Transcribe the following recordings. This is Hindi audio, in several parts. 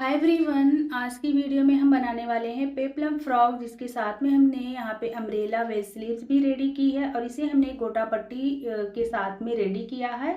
हाय एवरीवन, आज की वीडियो में हम बनाने वाले हैं पेप्लम फ्रॉक, जिसके साथ में हमने यहाँ पे अम्ब्रेला वेस्ट स्लीव्स भी रेडी की है और इसे हमने गोटा पट्टी के साथ में रेडी किया है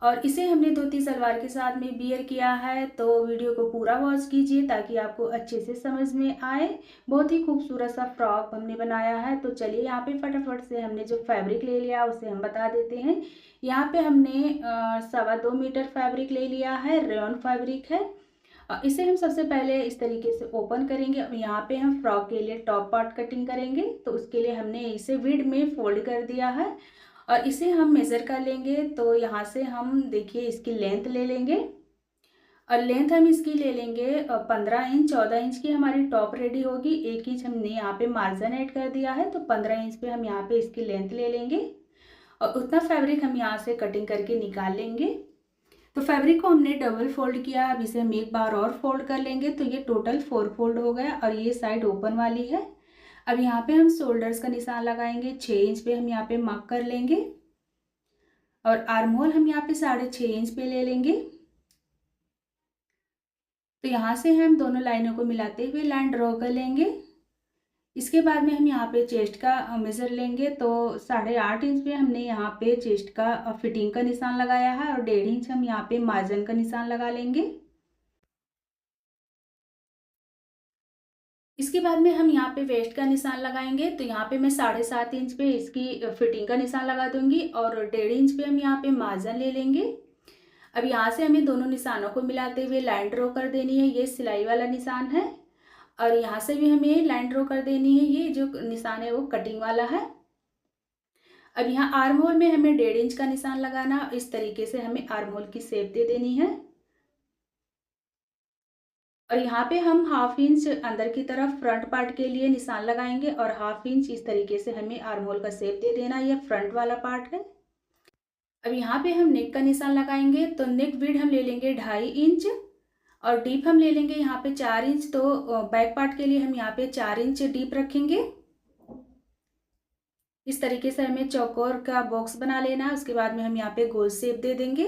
और इसे हमने धोती सलवार के साथ में बियर किया है। तो वीडियो को पूरा वॉच कीजिए ताकि आपको अच्छे से समझ में आए। बहुत ही खूबसूरत सा फ्रॉक हमने बनाया है। तो चलिए यहाँ पे फटाफट से हमने जो फैब्रिक ले लिया उसे हम बता देते हैं। यहाँ पे हमने 2.25 मीटर फैब्रिक ले लिया है, रेयॉन फैब्रिक है। इसे हम सबसे पहले इस तरीके से ओपन करेंगे और यहाँ पे हम फ्रॉक के लिए टॉप पार्ट कटिंग करेंगे। तो उसके लिए हमने इसे विड में फोल्ड कर दिया है और इसे हम मेज़र कर लेंगे। तो यहाँ से हम देखिए इसकी लेंथ ले लेंगे और लेंथ हम इसकी ले लेंगे 15 इंच। 14 इंच की हमारी टॉप रेडी होगी। 1 इंच हमने यहाँ पे मार्जिन ऐड कर दिया है, तो 15 इंच पे हम यहाँ पे इसकी लेंथ ले लेंगे और उतना फैब्रिक हम यहाँ से कटिंग करके निकाल लेंगे। तो फैब्रिक को हमने डबल फोल्ड किया। अब इसे हम एक बार और फोल्ड कर लेंगे, तो ये टोटल 4 फोल्ड हो गया और ये साइड ओपन वाली है। अब यहाँ पे हम शोल्डर्स का निशान लगाएंगे। 6 इंच पे हम यहाँ पे मार्क कर लेंगे और आर्म होल हम यहाँ पे 6.5 इंच पे ले लेंगे। तो यहाँ से हम दोनों लाइनों को मिलाते हुए लाइन ड्रॉ कर लेंगे। इसके बाद में हम यहाँ पे चेस्ट का मेज़र लेंगे। तो 8.5 इंच पे हमने यहाँ पे चेस्ट का फिटिंग का निशान लगाया है और 1.5 इंच हम यहाँ पे मार्जिन का निशान लगा लेंगे। इसके बाद में हम यहाँ पे वेस्ट का निशान लगाएंगे। तो यहाँ पे मैं 7.5 इंच पे इसकी फिटिंग का निशान लगा दूंगी और 1.5 इंच पे हम यहाँ पे मार्जिन ले लेंगे। अब यहाँ से हमें दोनों निशानों को मिलाते हुए लाइन ड्रॉ कर देनी है। ये सिलाई वाला निशान है और यहाँ से भी हमें लाइन ड्रॉ कर देनी है। ये जो निशान है वो कटिंग वाला है। अब यहाँ आर्म होल में हमें 1.5 इंच का निशान लगाना। इस तरीके से हमें आर्म होल की शेप दे देनी है और यहाँ पे हम 1/2 इंच अंदर की तरफ फ्रंट पार्ट के लिए निशान लगाएंगे और 1/2 इंच इस तरीके से हमें आर्म होल का शेप दे देना। यह फ्रंट वाला पार्ट है। अब यहाँ पे हम नेक का निशान लगाएंगे। तो नेक विड्थ हम ले लेंगे 2.5 इंच और डीप हम ले लेंगे यहाँ पे 4 इंच। तो बैक पार्ट के लिए हम यहाँ पे 4 इंच डीप रखेंगे। इस तरीके से हमें चौकोर का बॉक्स बना लेना है। उसके बाद में हम यहाँ पे गोल शेप दे देंगे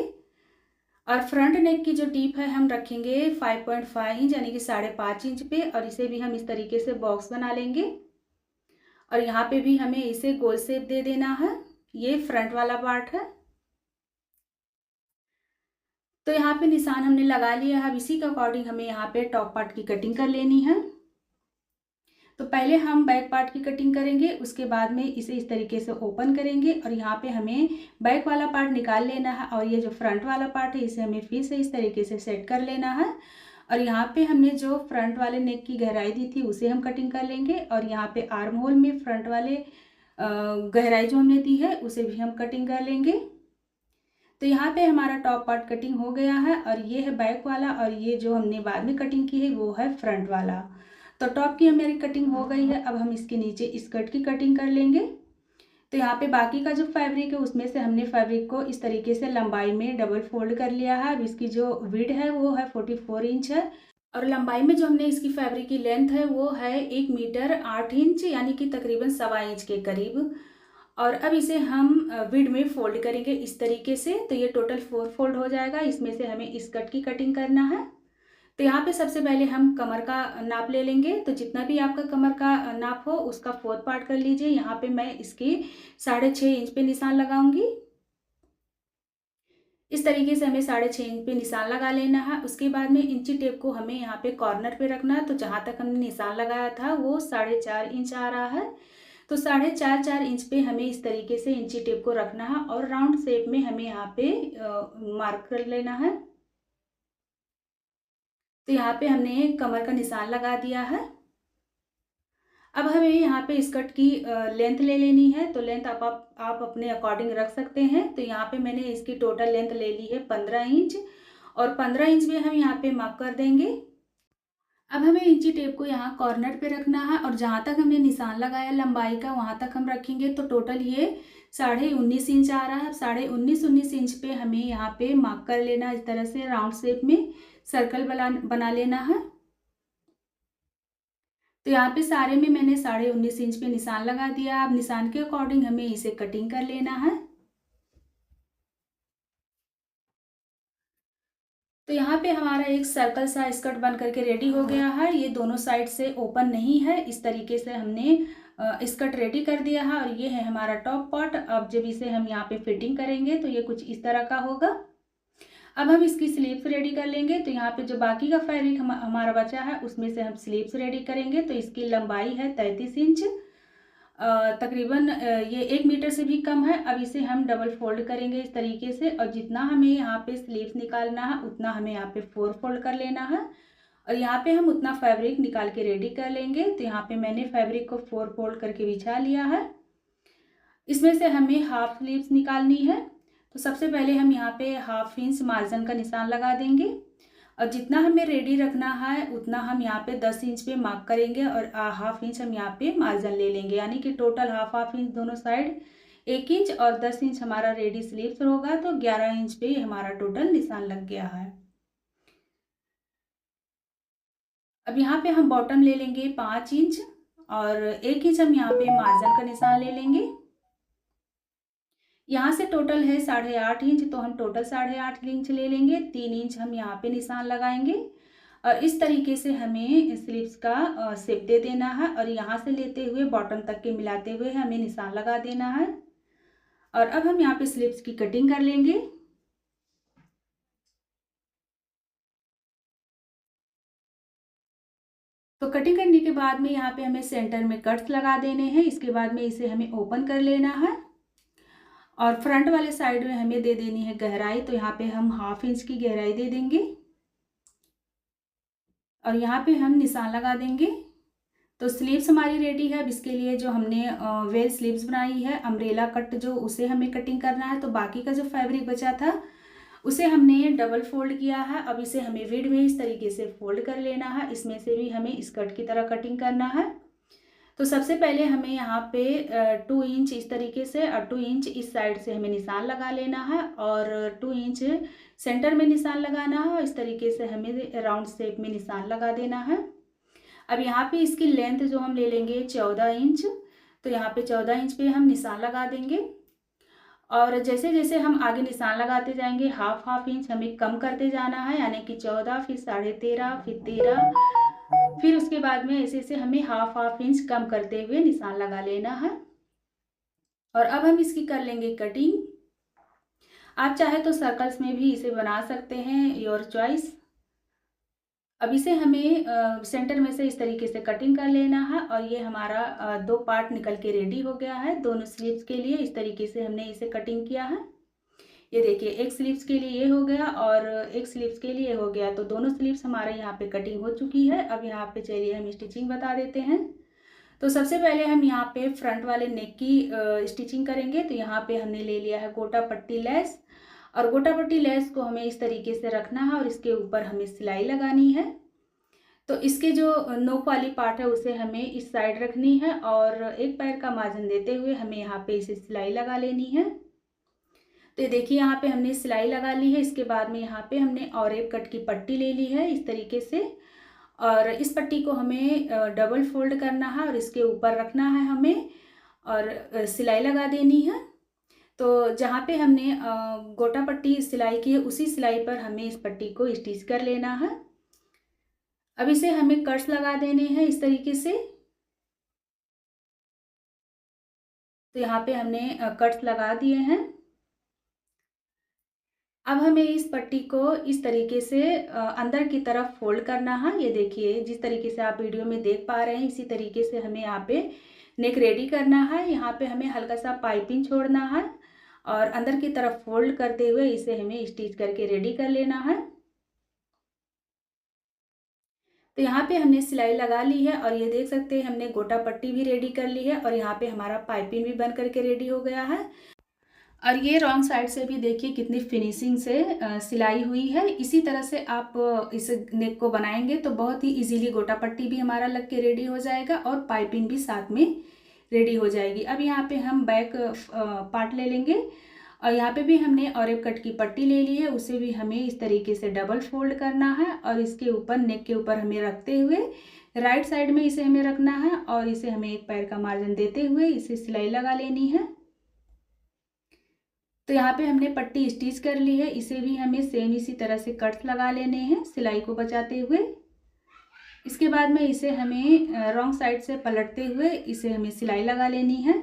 और फ्रंट नेक की जो डीप है हम रखेंगे 5.5 इंच यानी कि 5.5 इंच पे और इसे भी हम इस तरीके से बॉक्स बना लेंगे और यहाँ पे भी हमें इसे गोल शेप दे देना है। ये फ्रंट वाला पार्ट है। तो यहाँ पे निशान हमने लगा लिया है। अब इसी के अकॉर्डिंग हमें यहाँ पे टॉप पार्ट की कटिंग कर लेनी है। तो पहले हम बैक पार्ट की कटिंग करेंगे, उसके बाद में इसे इस तरीके से ओपन करेंगे और यहाँ पे हमें बैक वाला पार्ट निकाल लेना है और ये जो फ्रंट वाला पार्ट है इसे हमें फिर से इस तरीके से सेट कर लेना है। और यहाँ पे हमने जो फ्रंट वाले नेक की गहराई दी थी उसे हम कटिंग कर लेंगे और यहाँ पे आर्म होल में फ्रंट वाले गहराई जो हमने दी है उसे भी हम कटिंग कर लेंगे। तो यहाँ पे हमारा टॉप पार्ट कटिंग हो गया है और ये है बैक वाला और ये जो हमने बाद में कटिंग की है वो है फ्रंट वाला। तो टॉप की हमारी कटिंग हो गई है। अब हम इसके नीचे स्कर्ट की कटिंग कर लेंगे। तो यहाँ पे बाकी का जो फैब्रिक है उसमें से हमने फैब्रिक को इस तरीके से लंबाई में डबल फोल्ड कर लिया है। अब इसकी जो विड्थ है वो है 44 इंच है और लंबाई में जो हमने इसकी फैब्रिक की लेंथ है वो है 1 मीटर 8 इंच यानी कि तकरीबन 1.25 इंच के करीब। और अब इसे हम विड में फोल्ड करेंगे इस तरीके से। तो ये टोटल 4 फोल्ड हो जाएगा। इसमें से हमें स्कर्ट की कटिंग करना है। तो यहाँ पे सबसे पहले हम कमर का नाप ले लेंगे। तो जितना भी आपका कमर का नाप हो उसका 4th पार्ट कर लीजिए। यहाँ पे मैं इसकी 6.5 इंच पे निशान लगाऊंगी। इस तरीके से हमें 6.5 इंच पे निशान लगा लेना है। उसके बाद में इंची टेप को हमें यहाँ पे कॉर्नर पे रखना है। तो जहाँ तक हमने निशान लगाया था वो 4.5 इंच आ रहा है। तो 4.5 इंच पे हमें इस तरीके से इंची टेप को रखना है और राउंड शेप में हमें यहाँ पे मार्क कर लेना है। तो यहाँ पे हमने कमर का निशान लगा दिया है। अब हमें यहाँ पे स्कर्ट की लेंथ ले लेनी है। तो लेंथ आप अपने अकॉर्डिंग रख सकते हैं। तो यहाँ पे मैंने इसकी टोटल लेंथ ले ली है 15 इंच और 15 इंच में हम यहाँ पे मार्क कर देंगे। अब हमें इंची टेप को यहाँ कॉर्नर पे रखना है और जहाँ तक हमने निशान लगाया लंबाई का वहाँ तक हम रखेंगे। तो टोटल ये 19.5 इंच आ रहा है। अब 19.5 इंच पे हमें यहाँ पे मार्क कर लेना। इस तरह से राउंड शेप में सर्कल बना लेना है। तो यहाँ पे सारे में मैंने 19.5 इंच पे निशान लगा दिया। अब निशान के अकॉर्डिंग हमें इसे कटिंग कर लेना है। तो यहाँ पे हमारा एक सर्कल सा स्कर्ट बन करके रेडी हो गया है। ये दोनों साइड से ओपन नहीं है, इस तरीके से हमने स्कर्ट रेडी कर दिया है। और ये है हमारा टॉप पार्ट। अब जब इसे हम यहाँ पे फिटिंग करेंगे तो ये कुछ इस तरह का होगा। अब हम इसकी स्लीव्स रेडी कर लेंगे। तो यहाँ पे जो बाकी का फैब्रिक हमारा बचा है उसमें से हम स्लीव्स रेडी करेंगे। तो इसकी लंबाई है 33 इंच, तकरीबन ये 1 मीटर से भी कम है। अब इसे हम डबल फोल्ड करेंगे इस तरीके से, और जितना हमें यहाँ पे स्लीव्स निकालना है उतना हमें यहाँ पे 4 फोल्ड कर लेना है। और यहाँ पे हम उतना फैब्रिक निकाल के रेडी कर लेंगे। तो यहाँ पे मैंने फैब्रिक को 4 फोल्ड करके बिछा लिया है। इसमें से हमें हाफ स्लीव्स निकालनी है। तो सबसे पहले हम यहाँ पे 1/2 इंच मार्जिन का निशान लगा देंगे। और जितना हमें रेडी रखना है उतना हम यहाँ पे 10 इंच पे मार्क करेंगे, और 1/2 इंच हम यहाँ पे मार्जिन ले लेंगे, यानी कि टोटल 1/2 इंच दोनों साइड 1 इंच, और 10 इंच हमारा रेडी स्लीव्स होगा। तो 11 इंच पे हमारा टोटल निशान लग गया है। अब यहाँ पे हम बॉटम ले लेंगे 5 इंच, और 1 इंच हम यहाँ पे मार्जिन का निशान ले लेंगे। यहाँ से टोटल है 8.5 इंच, तो हम टोटल 8.5 इंच ले लेंगे। 3 इंच हम यहाँ पे निशान लगाएंगे, और इस तरीके से हमें स्लीव्स का शेप दे देना है। और यहाँ से लेते हुए बॉटम तक के मिलाते हुए हमें निशान लगा देना है। और अब हम यहाँ पे स्लीव्स की कटिंग कर लेंगे। तो कटिंग करने के बाद में यहाँ पे हमें सेंटर में कट्स लगा देने हैं। इसके बाद में इसे हमें ओपन कर लेना है, और फ्रंट वाले साइड में हमें दे देनी है गहराई। तो यहाँ पे हम 1/2 इंच की गहराई दे देंगे, और यहाँ पे हम निशान लगा देंगे। तो स्लीव्स हमारी रेडी है। अब इसके लिए जो हमने वेल स्लीव्स बनाई है, अम्ब्रेला कट जो, उसे हमें कटिंग करना है। तो बाकी का जो फैब्रिक बचा था उसे हमने डबल फोल्ड किया है। अब इसे हमें विड में इस तरीके से फोल्ड कर लेना है। इसमें से भी हमें स्कर्ट की तरह कटिंग करना है। तो सबसे पहले हमें यहाँ पे 2 इंच इस तरीके से, और 2 इंच इस साइड से हमें निशान लगा लेना है, और 2 इंच सेंटर में निशान लगाना है। और इस तरीके से हमें राउंड शेप में निशान लगा देना है। अब यहाँ पे इसकी लेंथ जो हम ले लेंगे 14 इंच। तो यहाँ पे 14 इंच पे हम निशान लगा देंगे, और जैसे जैसे हम आगे निशान लगाते जाएंगे 1/2 इंच हमें कम करते जाना है, यानी कि 14, फिर 13.5, फिर 13, फिर उसके बाद में ऐसे ऐसे हमें 1/2 इंच कम करते हुए निशान लगा लेना है। और अब हम इसकी कर लेंगे कटिंग। आप चाहे तो सर्कल्स में भी इसे बना सकते हैं, योर चॉइस। अब इसे हमें सेंटर में से इस तरीके से कटिंग कर लेना है। और ये हमारा 2 पार्ट निकल के रेडी हो गया है। दोनों स्लीव्स के लिए इस तरीके से हमने इसे कटिंग किया है। ये देखिए, एक स्लीव्स के लिए ये हो गया और एक स्लीव्स के लिए हो गया। तो दोनों स्लीव्स हमारे यहाँ पे कटिंग हो चुकी है। अब यहाँ पे चलिए हम स्टिचिंग बता देते हैं। तो सबसे पहले हम यहाँ पे फ्रंट वाले नेक की स्टिचिंग करेंगे। तो यहाँ पे हमने ले लिया है गोटा पट्टी लेस, और गोटा पट्टी लेस को हमें इस तरीके से रखना है, और इसके ऊपर हमें सिलाई लगानी है। तो इसके जो नोक वाली पार्ट है उसे हमें इस साइड रखनी है, और एक पैर का मार्जिन देते हुए हमें यहाँ पे इसे सिलाई लगा लेनी है। तो ये देखिए, यहाँ पे हमने सिलाई लगा ली है। इसके बाद में यहाँ पे हमने और एक कट की पट्टी ले ली है इस तरीके से, और इस पट्टी को हमें डबल फोल्ड करना है, और इसके ऊपर रखना है हमें, और सिलाई लगा देनी है। तो जहाँ पे हमने गोटा पट्टी सिलाई की है उसी सिलाई पर हमें इस पट्टी को स्टिच कर लेना है। अब इसे हमें कट्स लगा देने हैं इस तरीके से। तो यहाँ पे हमने कट्स लगा दिए हैं। अब हमें इस पट्टी को इस तरीके से अंदर की तरफ फोल्ड करना है। ये देखिए, जिस तरीके से आप वीडियो में देख पा रहे हैं इसी तरीके से हमें यहाँ पे नेक रेडी करना है। यहाँ पे हमें हल्का सा पाइपिंग छोड़ना है, और अंदर की तरफ फोल्ड करते हुए इसे हमें स्टिच करके रेडी कर लेना है। तो यहाँ पे हमने सिलाई लगा ली है, और ये देख सकते हैं हमने गोटा पट्टी भी रेडी कर ली है, और यहाँ पे हमारा पाइपिंग भी बन करके रेडी हो गया है। और ये रॉन्ग साइड से भी देखिए कितनी फिनिशिंग से सिलाई हुई है। इसी तरह से आप इस नेक को बनाएंगे तो बहुत ही इजीली गोटा पट्टी भी हमारा लग के रेडी हो जाएगा, और पाइपिंग भी साथ में रेडी हो जाएगी। अब यहाँ पे हम बैक पार्ट ले लेंगे, और यहाँ पे भी हमने और एक कट की पट्टी ले ली है, उसे भी हमें इस तरीके से डबल फोल्ड करना है, और इसके ऊपर नेक के ऊपर हमें रखते हुए राइट साइड में इसे हमें रखना है, और इसे हमें एक पैर का मार्जिन देते हुए इसे सिलाई लगा लेनी है। तो यहाँ पे हमने पट्टी स्टिच कर ली है, इसे भी हमें सेम इसी तरह से कट्स लगा लेने हैं सिलाई को बचाते हुए। इसके बाद में इसे हमें रॉन्ग साइड से पलटते हुए इसे हमें सिलाई लगा लेनी है।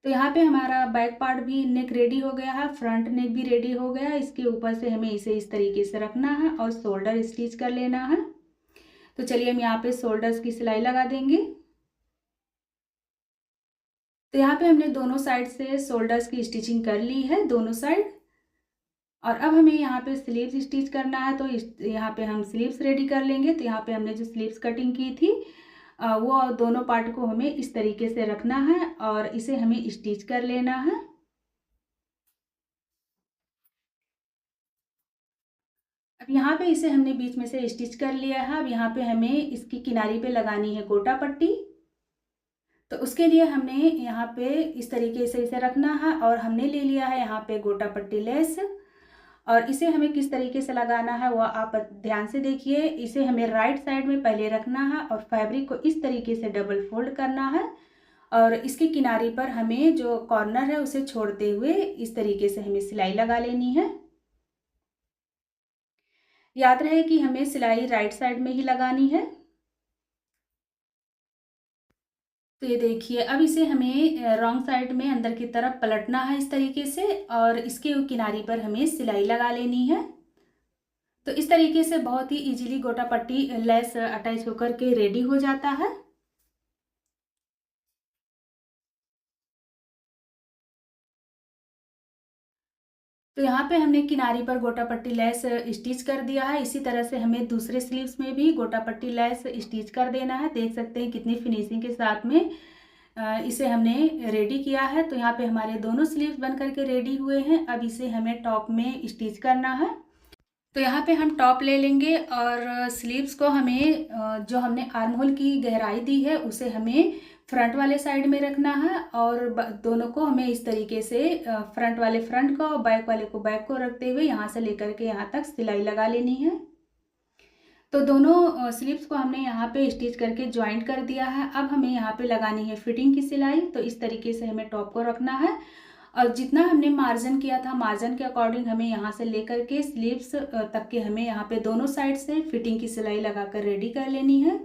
तो यहाँ पे हमारा बैक पार्ट भी नेक रेडी हो गया है, फ्रंट नेक भी रेडी हो गया है। इसके ऊपर से हमें इसे इस तरीके से रखना है और शोल्डर स्टिच कर लेना है। तो चलिए हम यहाँ पे शोल्डर्स की सिलाई लगा देंगे। तो यहाँ पे हमने दोनों साइड से शोल्डर्स की स्टिचिंग कर ली है, दोनों साइड। और अब हमें यहाँ पे स्लीव्स स्टिच करना है, तो यहाँ पे हम स्लीव्स रेडी कर लेंगे। तो यहाँ पे हमने जो स्लीव्स कटिंग की थी वो दोनों पार्ट को हमें इस तरीके से रखना है और इसे हमें स्टिच कर लेना है। अब यहाँ पे इसे हमने बीच में से स्टिच कर लिया है। अब यहाँ पे हमें इसकी किनारी पे लगानी है गोटा पट्टी। तो उसके लिए हमने यहाँ पे इस तरीके से इसे रखना है और हमने ले लिया है यहाँ पे गोटा पट्टी लेस। और इसे हमें किस तरीके से लगाना है वो आप ध्यान से देखिए। इसे हमें राइट साइड में पहले रखना है और फैब्रिक को इस तरीके से डबल फोल्ड करना है और इसकी किनारी पर हमें जो कॉर्नर है उसे छोड़ते हुए इस तरीके से हमें सिलाई लगा लेनी है। याद रहे कि हमें सिलाई राइट साइड में ही लगानी है। तो ये देखिए, अब इसे हमें रॉन्ग साइड में अंदर की तरफ पलटना है इस तरीके से और इसके किनारी पर हमें सिलाई लगा लेनी है। तो इस तरीके से बहुत ही इजीली गोटा पट्टी लेस अटैच होकर के रेडी हो जाता है। तो यहाँ पे हमने किनारी पर गोटा पट्टी लेस स्टिच कर दिया है। इसी तरह से हमें दूसरे स्लीव्स में भी गोटा पट्टी लेस स्टिच कर देना है। देख सकते हैं कितनी फिनिशिंग के साथ में इसे हमने रेडी किया है। तो यहाँ पे हमारे दोनों स्लीव्स बन करके रेडी हुए हैं। अब इसे हमें टॉप में स्टिच करना है। तो यहाँ पे हम टॉप ले लेंगे और स्लीव्स को हमें जो हमने आर्म होल की गहराई दी है उसे हमें फ्रंट वाले साइड में रखना है और दोनों को हमें इस तरीके से फ्रंट वाले फ्रंट को, बैक वाले को बैक को रखते हुए यहाँ से लेकर के यहाँ तक सिलाई लगा लेनी है। तो दोनों स्लीव्स को हमने यहाँ पे स्टिच करके ज्वाइंट कर दिया है। अब हमें यहाँ पे लगानी है फिटिंग की सिलाई। तो इस तरीके से हमें टॉप को रखना है और जितना हमने मार्जिन किया था मार्जिन के अकॉर्डिंग हमें यहाँ से लेकर के स्लीव्स तक के हमें यहाँ पे दोनों साइड से फिटिंग की सिलाई लगाकर रेडी कर लेनी है।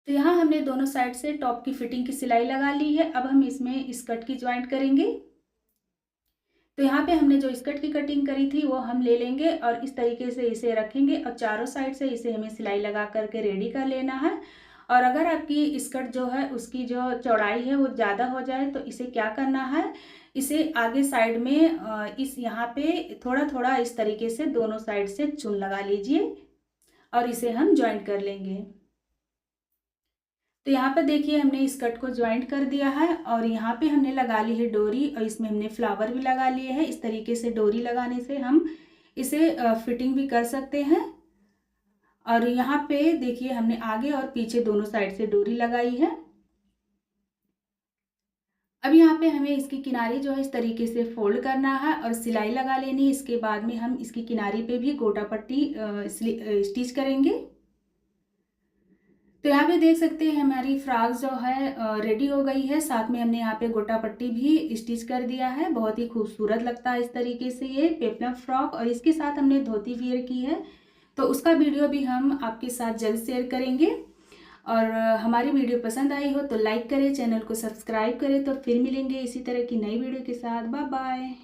तो यहाँ हमने दोनों साइड से टॉप की फिटिंग की सिलाई लगा ली है। अब हम इसमें स्कर्ट की ज्वाइंट करेंगे। तो यहाँ पे हमने जो स्कर्ट की कटिंग करी थी वो हम ले लेंगे और इस तरीके से इसे रखेंगे और चारों साइड से इसे हमें सिलाई लगा करके रेडी कर लेना है। और अगर आपकी स्कर्ट जो है उसकी जो चौड़ाई है वो ज़्यादा हो जाए तो इसे क्या करना है, इसे आगे साइड में इस यहाँ पे थोड़ा थोड़ा इस तरीके से दोनों साइड से चुन लगा लीजिए और इसे हम ज्वाइंट कर लेंगे। तो यहाँ पर देखिए हमने स्कर्ट को ज्वाइंट कर दिया है और यहाँ पे हमने लगा ली है डोरी और इसमें हमने फ्लावर भी लगा लिए हैं। इस तरीके से डोरी लगाने से हम इसे फिटिंग भी कर सकते हैं। और यहाँ पे देखिए हमने आगे और पीछे दोनों साइड से डोरी लगाई है। अब यहाँ पे हमें इसकी किनारी जो है इस तरीके से फोल्ड करना है और सिलाई लगा लेनी है। इसके बाद में हम इसकी किनारी पे भी गोटा पट्टी स्टिच करेंगे। तो यहाँ पे देख सकते हैं हमारी फ्रॉक जो है रेडी हो गई है। साथ में हमने यहाँ पे गोटा पट्टी भी स्टिच कर दिया है। बहुत ही खूबसूरत लगता है इस तरीके से ये पेप्लम फ्रॉक। और इसके साथ हमने धोती वियर की है, तो उसका वीडियो भी हम आपके साथ जल्द शेयर करेंगे। और हमारी वीडियो पसंद आई हो तो लाइक करें, चैनल को सब्सक्राइब करें। तो फिर मिलेंगे इसी तरह की नई वीडियो के साथ। Bye bye.